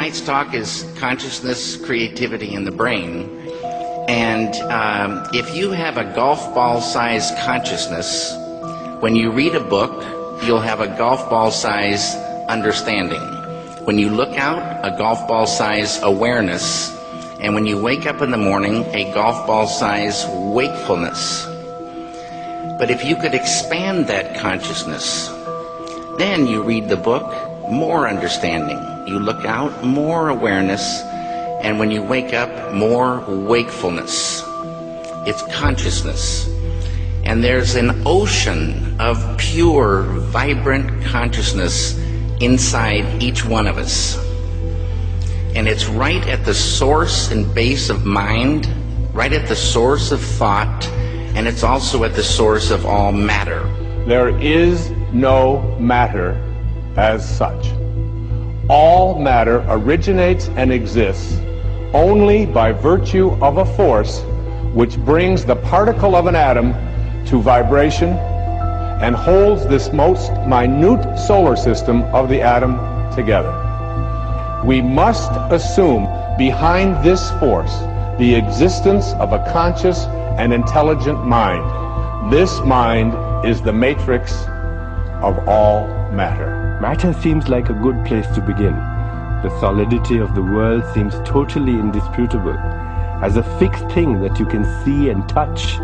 tonight's talk is consciousness, creativity, and the brain. And if you have a golf ball-sized consciousness, when you read a book, you'll have a golf ball-sized understanding. When you look out, a golf ball-sized awareness. And when you wake up in the morning, a golf ball-sized wakefulness. But if you could expand that consciousness, then you read the book, more understanding. You look out, more awareness. And when you wake up, more wakefulness. It's consciousness. And there's an ocean of pure, vibrant consciousness inside each one of us. And it's right at the source and base of mind, right at the source of thought, and it's also at the source of all matter. There is no matter as such. All matter originates and exists only by virtue of a force which brings the particle of an atom to vibration and holds this most minute solar system of the atom together. We must assume behind this force the existence of a conscious and intelligent mind. This mind is the matrix of all matter. Matter seems like a good place to begin. The solidity of the world seems totally indisputable. As a fixed thing that you can see and touch,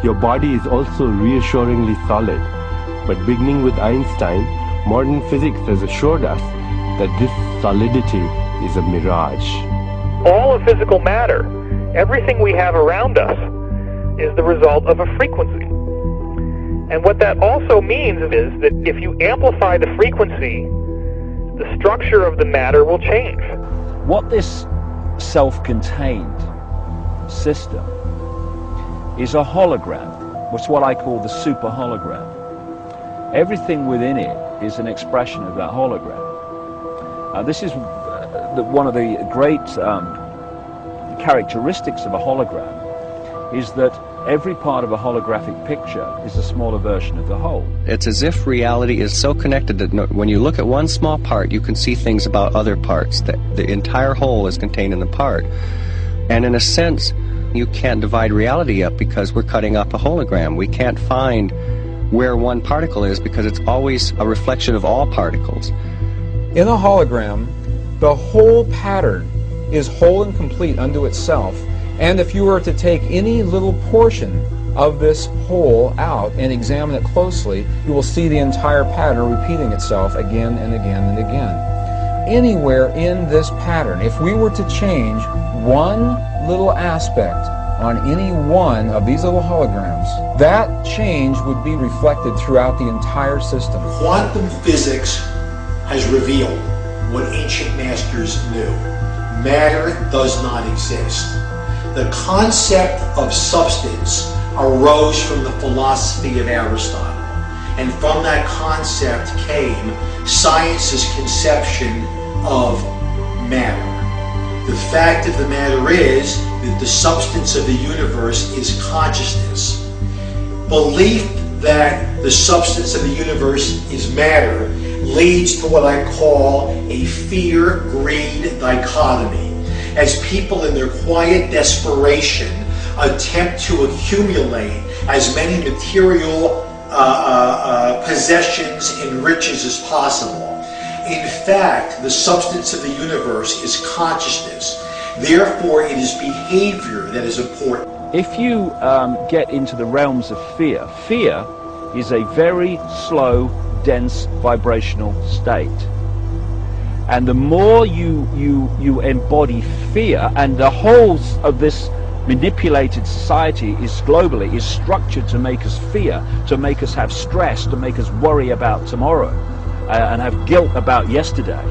your body is also reassuringly solid. But beginning with Einstein, modern physics has assured us that this solidity is a mirage. All of physical matter, everything we have around us, is the result of a frequency. And what that also means is that if you amplify the frequency, the structure of the matter will change. What this self-contained system is a hologram. It's what I call the super hologram. Everything within it is an expression of that hologram. This is one of the great characteristics of a hologram, is that every part of a holographic picture is a smaller version of the whole. It's as if reality is so connected that when you look at one small part, you can see things about other parts, that the entire whole is contained in the part. And in a sense, you can't divide reality up because we're cutting up a hologram. We can't find where one particle is because it's always a reflection of all particles. In a hologram, the whole pattern is whole and complete unto itself, and if you were to take any little portion of this whole out and examine it closely, you will see the entire pattern repeating itself again and again and again. Anywhere in this pattern, if we were to change one little aspect on any one of these little holograms, that change would be reflected throughout the entire system. Quantum physics has revealed what ancient masters knew. Matter does not exist. The concept of substance arose from the philosophy of Aristotle, and from that concept came science's conception of matter. The fact of the matter is that the substance of the universe is consciousness. Belief that the substance of the universe is matter leads to what I call a fear-greed dichotomy, as people in their quiet desperation attempt to accumulate as many material possessions and riches as possible. In fact, the substance of the universe is consciousness. Therefore, it is behavior that is important. If you get into the realms of fear, fear is a very slow, dense vibrational state. And the more you embody fear, and the whole of this manipulated society is globally is structured to make us fear, to make us have stress, to make us worry about tomorrow, and have guilt about yesterday,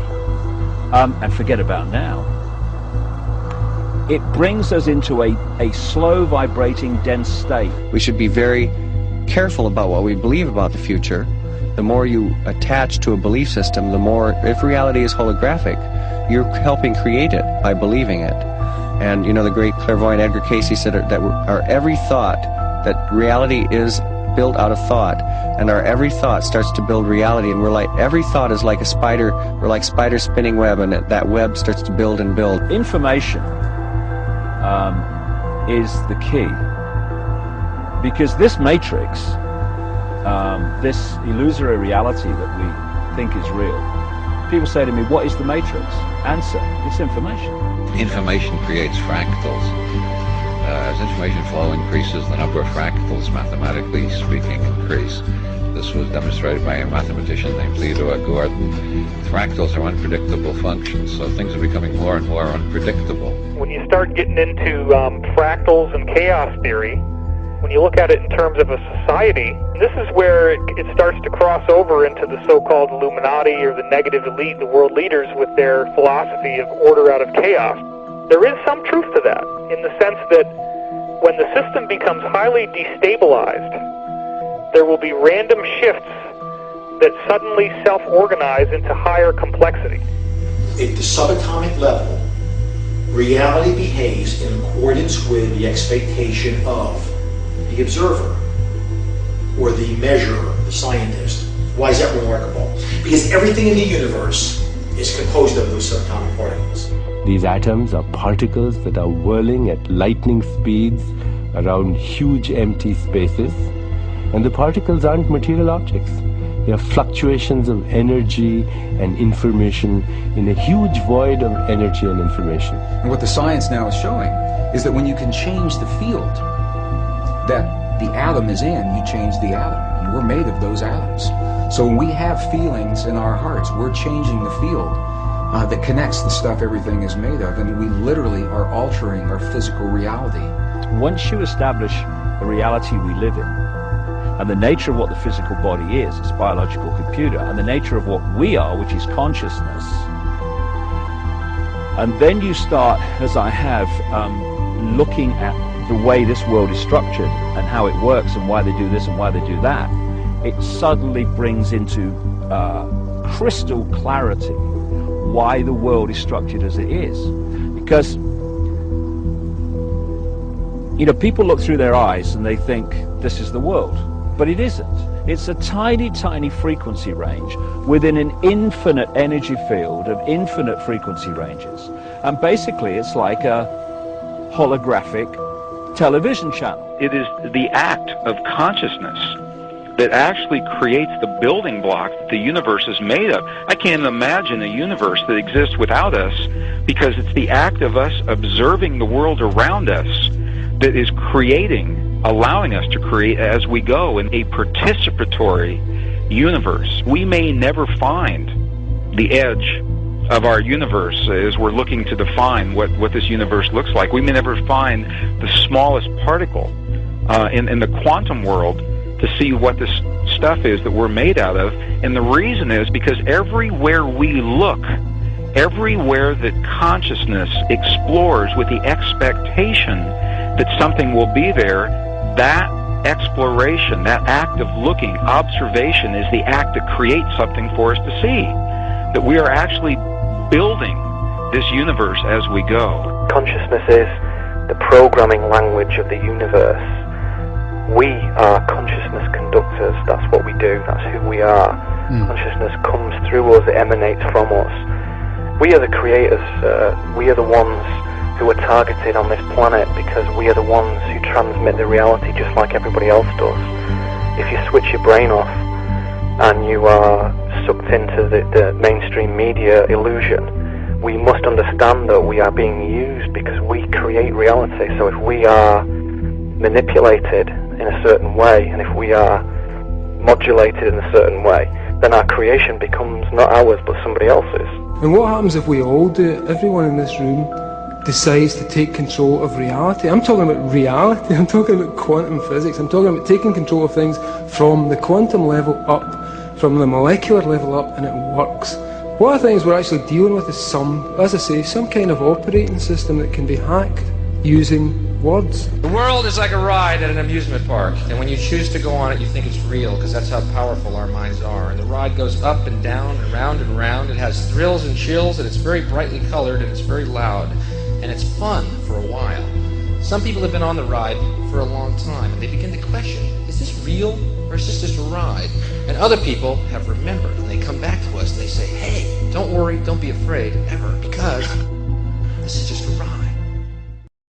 and forget about now. It brings us into a slow vibrating dense state. We should be very careful about what we believe about the future. The more you attach to a belief system, the more, if reality is holographic, you're helping create it by believing it. And you know, the great clairvoyant Edgar Cayce said that our every thought, that reality is built out of thought, and our every thought starts to build reality, and we're like, every thought is like a spider, we're like spider spinning web, and that web starts to build and build. Information is the key, because this matrix, this illusory reality that we think is real, people say to me, what is the matrix? Answer, it's information. Information creates fractals. As information flow increases, the number of fractals, mathematically speaking, increase. This was demonstrated by a mathematician named Theodore Gordon. Fractals are unpredictable functions, so things are becoming more and more unpredictable. When you start getting into fractals and chaos theory, when you look at it in terms of a society, this is where it starts to cross over into the so-called Illuminati or the negative elite, the world leaders with their philosophy of order out of chaos. There is some truth to that, in the sense that when the system becomes highly destabilized, there will be random shifts that suddenly self-organize into higher complexity. At the subatomic level, reality behaves in accordance with the expectation of the observer, or the measurer, the scientist. Why is that remarkable? Because everything in the universe is composed of those subatomic particles. These atoms are particles that are whirling at lightning speeds around huge empty spaces, and the particles aren't material objects. They are fluctuations of energy and information in a huge void of energy and information. And what the science now is showing is that when you can change the field that the atom is in, you change the atom. And we're made of those atoms. So when we have feelings in our hearts, we're changing the field that connects the stuff everything is made of, and we literally are altering our physical reality. Once you establish the reality we live in, and the nature of what the physical body is, it's a biological computer, and the nature of what we are, which is consciousness, and then you start, as I have, looking at the way this world is structured and how it works and why they do this and why they do that, it suddenly brings into crystal clarity why the world is structured as it is. Because, you know, people look through their eyes and they think this is the world, but it isn't. It's a tiny, tiny frequency range within an infinite energy field of infinite frequency ranges. And basically it's like a holographic television channel. It is the act of consciousness that actually creates the building block that the universe is made of. I can't imagine a universe that exists without us, because it's the act of us observing the world around us that is creating, allowing us to create as we go in a participatory universe. We may never find the edge of our universe as we're looking to define what this universe looks like. We may never find the smallest particle in the quantum world to see what this stuff is that we're made out of. And the reason is because everywhere we look, everywhere that consciousness explores with the expectation that something will be there, that exploration, that act of looking, observation, is the act that creates something for us to see. That we are actually building this universe as we go. Consciousness is the programming language of the universe. We are consciousness conductors. That's what we do. That's who we are. Consciousness comes through us. It emanates from us. We are the creators. We are the ones who are targeted on this planet because we are the ones who transmit the reality just like everybody else does. If you switch your brain off and you are sucked into the mainstream media illusion, we must understand that we are being used because we create reality. So if we are manipulated in a certain way, and if we are modulated in a certain way, then our creation becomes not ours but somebody else's. And what happens if we all do it? Everyone in this room decides to take control of reality. I'm talking about reality, I'm talking about quantum physics, I'm talking about taking control of things from the quantum level up, from the molecular level up, and it works. One of the things we're actually dealing with is as I say, some kind of operating system that can be hacked using words. The world is like a ride at an amusement park, and when you choose to go on it, you think it's real, because that's how powerful our minds are. And the ride goes up and down and round and round. It has thrills and chills, and it's very brightly colored, and it's very loud, and it's fun for a while. Some people have been on the ride for a long time, and they begin to question, is this real? or it's just a ride. And other people have remembered, and they come back to us and they say, hey, don't worry, don't be afraid, ever, because this is just a ride.